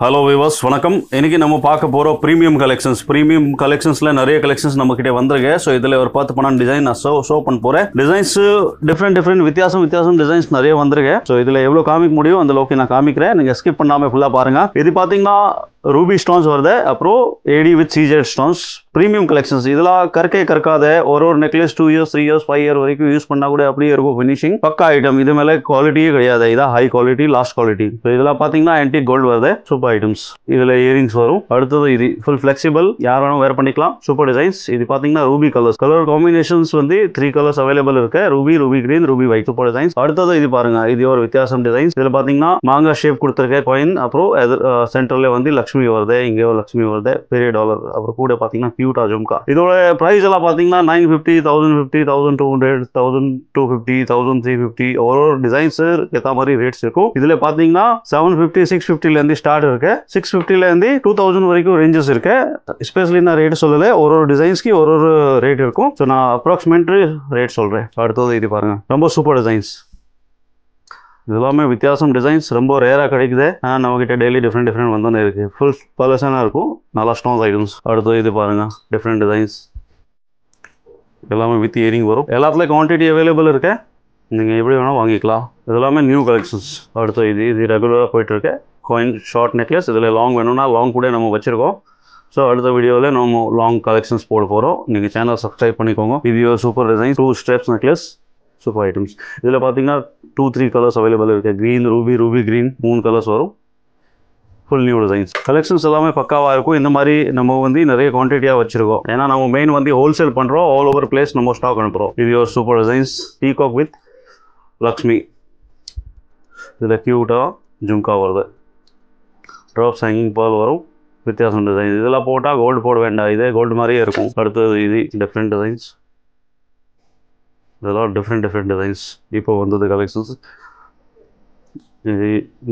Hello viewers, வணக்கம். இன்னைக்கு நம்ம பார்க்க போறோம் பிரீமியம் கலெக்ஷன்ஸ். பிரீமியம் கலெக்ஷன்ஸ்ல நிறைய கலெக்ஷன்ஸ் நம்ம கிட்ட வந்திருக்கு. சோ இதுல ஒரு 10 12 டிசைன் நான் ஷோ பண்ண போறேன். டிசைன்ஸ் டிஃபரண்ட் வித்தியாசம் டிசைன்ஸ் நிறைய வந்திருக்கு. சோ இதுல எவ்வளவு காமிக்க முடியும் அந்த அளவுக்கு நான் காமிக்கிறேன். நீங்க ஸ்கிப் பண்ணாம ஃபுல்லா பாருங்க. இது பாத்தீங்கன்னா ரூபி ஸ்டோன்ஸ் வருது, அப்புறம் ஏடி வித் சீஜெட் ஸ்டோன்ஸ். பிரீமியம் கலெக்ஷன்ஸ் இதெல்லாம் கற்காத ஒரு நெக்லஸ் 2 இயர்ஸ் 3 இயர்ஸ் 5 இயர் வரைக்கும் யூஸ் பண்ணா கூட அப்படியே இருக்கும் ஃபினிஷிங். பக்கா ஐட்டம். இது மேல குவாலிட்டியே கிடையாது. இதான் ஹை குவாலிட்டி, லாஸ்ட் குவாலிட்டி. இதெல்லாம் பாத்தீங்கன்னா ஆன்டிக் கோல்டு வருது. Super items. இதுல இயரிங்ஸ் வரும். அடுத்தது இது ஃபுல் ஃபிளெக்சிபிள், யார் வேணும் வேர் பண்ணிக்கலாம். Super designs. இது பாத்தீங்கன்னா ரூபி கலர்ஸ். கலர் காம்பினேஷன்ஸ் வந்து 3 கலர்ஸ் அவைலபிள் இருக்கு. Ruby green, Ruby white. Super designs. அடுத்தது இது பாருங்க, இது ஒரு வித்தியாசம் டிசைன்ஸ். இதுல பாத்தீங்கன்னா மாங்கா ஷேப் கொடுத்திருக்க காயின், அப்புறம் சென்டர்ல வந்து லட்சுமி வருது, இங்கே லட்சுமி வருது, பெரிய டாலர். அப்புறம் கூட பாத்தீங்கன்னா கியூட்டா ஜும்கா. இதோட பிரைஸ் எல்லாம் பாத்தீங்கன்னா 950, 1050, 1200, 1250, 1350 ஒரு டிசைன்ஸ் ஏத்த மாதிரி ரேட்ஸ் இருக்கும். இதுல பாத்தீங்கன்னா 750, 650 ல இருந்து ஸ்டார்ட் இருக்கு. 650 ல இருந்து 2000 வரைக்கும் ரேஞ்சஸ் இருக்கு. எஸ்பெஷலி நான் ரேட் சொல்லல, ஒரு டிசைன்ஸ்க்கு ஒரு ரேட் இருக்கும். ஸோ நான் அப்ராக்சிமேட்லி ரேட் சொல்றேன். அடுத்தது இது பாருங்க, ரொம்ப சூப்பர் டிசைன்ஸ். இதெல்லாமே வித்தியாசம் டிசைன்ஸ், ரொம்ப ரேராக கிடைக்குது. நம்மகிட்ட டெய்லி டிஃப்ரெண்ட் வந்து இருக்கு. ஃபுல் பலசான இருக்கும், நல்லா ஸ்டோன்ஸ் ஐட்டம்ஸ். அடுத்து இது பாருங்க, டிஃப்ரெண்ட் டிசைன்ஸ் எல்லாமே வித் இயரிங் வரும். எல்லாத்துலேயும் குவான்டிட்டி அவைலபிள் இருக்கு, நீங்கள் எப்படி வேணால் வாங்கிக்கலாம். இதெல்லாமே நியூ கலெக்ஷன்ஸ். அடுத்து இது ரெகுலராக போயிட்டு இருக்கு. Coin short necklace. இதில் லாங் வேணும்னா லாங் கூட நம்ம வச்சிருக்கோம். ஸோ அடுத்த வீடியோவில் நம்ம லாங் கலெக்ஷன்ஸ் போட போகிறோம். நீங்கள் சேனல் சப்ஸ்கிரைப் பண்ணிக்கோங்க. இது super design, 2 steps necklace, super items. இதில் பார்த்தீங்கன்னா 2-3 கலர்ஸ் அவைலபிள் இருக்குது. க்ரீன், ரூபி க்ரீன், 3 கலர்ஸ் வரும். Full new designs. கலெக்ஷன்ஸ் எல்லாமே பக்காவாக இருக்கும். இந்த மாதிரி நம்ம வந்து நிறைய குவான்டிட்டியாக வச்சிருக்கோம். ஏன்னா நம்ம மெயின் வந்து ஹோல்சேல் பண்ணுறோம். ஆல் ஓவர் பிளேஸ் நம்ம ஸ்டாக் அனுப்புகிறோம். இது ஒரு super designs. Peacock with Lakshmi. இதில் கியூட்டாக ஜும்கா வருது. ட்ராப்ஸ் ஹேங்கிங் பால் வரும். வித்தியாசம் டிசைன்ஸ். இதெல்லாம் போட்டால் கோல்டு போட வேண்டாம், இதே கோல்டு மாதிரியே இருக்கும். அடுத்தது இது டிஃப்ரெண்ட் டிசைன்ஸ். இதெல்லாம் டிஃப்ரெண்ட் டிசைன்ஸ் இப்போ வந்தது கலெக்ஷன்ஸ். இது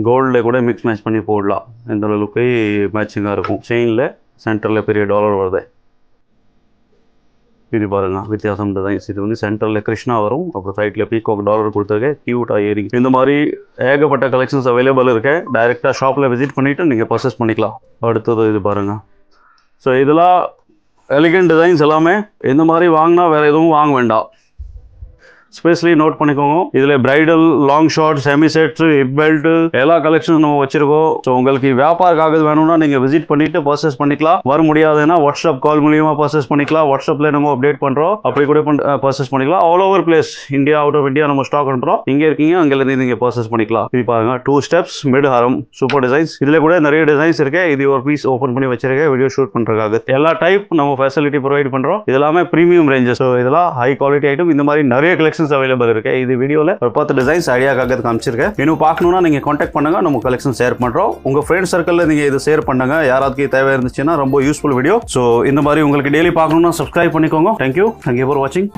கோல்டில் கூட மிக்ஸ் மேட்ச் பண்ணி போடலாம். இந்த அளவுக்கு மேட்சிங்காக இருக்கும். செயினில் சென்டரில் பெரிய டாலர் வருது. இது பாருங்க, வித்தியாசம் டிசைன்ஸ். இது வந்து சென்டரில் கிருஷ்ணா வரும், அப்புறம் சைட்டில் பீகாக் டாலர் கொடுத்துருக்கேன். கியூட்டாக இயரிங். இந்த மாதிரி ஏகப்பட்ட கலெக்ஷன்ஸ் அவைலபிள் இருக்கு. டைரெக்டாக ஷாப்பில் விசிட் பண்ணிவிட்டு நீங்கள் பர்ச்சேஸ் பண்ணிக்கலாம். அடுத்தது இது பாருங்கள். ஸோ இதெல்லாம் எலிகண்ட் டிசைன்ஸ். எல்லாமே இந்த மாதிரி வாங்கினா வேறு எதுவும் வாங்க வேண்டாம். ஸ்பெஷலி நோட் பண்ணிக்கோங்க. இதில் bridal, long short, semi sets, hip belt எல்லா கலெக்ஷன்ஸ் நம்ம வச்சிருக்கோம். ஸோ உங்களுக்கு வியாபாரக்காக வேணும்னா நீங்கள் விசிட் பண்ணிட்டு பர்ச்சேஸ் பண்ணிக்கலாம். வர முடியாதுன்னா வாட்ஸ்அப் கால் மூலியமாக பர்ச்சேஸ் பண்ணிக்கலாம். வாட்ஸ்அப்பில் நம்ம அப்டேட் பண்ணுறோம், அப்படி கூட பர்ச்சேஸ் பண்ணிக்கலாம். All over place, India, out of India நம்ம ஸ்டாக் பண்ணுறோம். இங்கே இருக்கீங்க, அங்கேருந்து நீங்கள் பர்ச்சேஸ் பண்ணிக்கலாம். இது பாருங்க, 2 ஸ்டெப்ஸ் மிட் ஹாரம். Super designs. இதில் கூட நிறைய டிசைன்ஸ் இருக்கு. இது ஒரு பீஸ் ஓப்பன் பண்ணி வச்சிருக்கேன் வீடியோ ஷூட் பண்ணுறதுக்காக. எல்லா டைப் நம்ம ஃபெசிலிட்டி ப்ரொவைட் பண்ணுறோம். இதெல்லாமே ப்ரீமியம் ரேஞ்சஸ். ஸோ இதெல்லாம் ஹை குவாலிட்டி ஐட்டம். இந்த மாதிரி நிறைய கலெக்ஷன்ஸ் அவைலபிள் இருக்கு. இது வீடியோல ஒரு 10 டிசைன்ஸ் ஐடியாக்காக காமிச்சிருக்கேன். இன்னும் பார்க்கணும்னா நீங்க கான்டாக்ட் பண்ணுங்க, நம்ம கலெக்ஷன் ஷேர் பண்றோம். உங்க ஃப்ரெண்ட் சர்க்கிள்ல நீங்க இது ஷேர் பண்ணுங்க. யாராவது தேவை இருந்துச்சுன்னா ரொம்ப யூஸ்ஃபுல் வீடியோ. சோ இந்த மாதிரி உங்களுக்கு டெய்லி பார்க்கணும்னா சப்ஸ்கிரைப் பண்ணிக்கோங்க. தேங்க்யூ ஃபார் வாட்சிங்.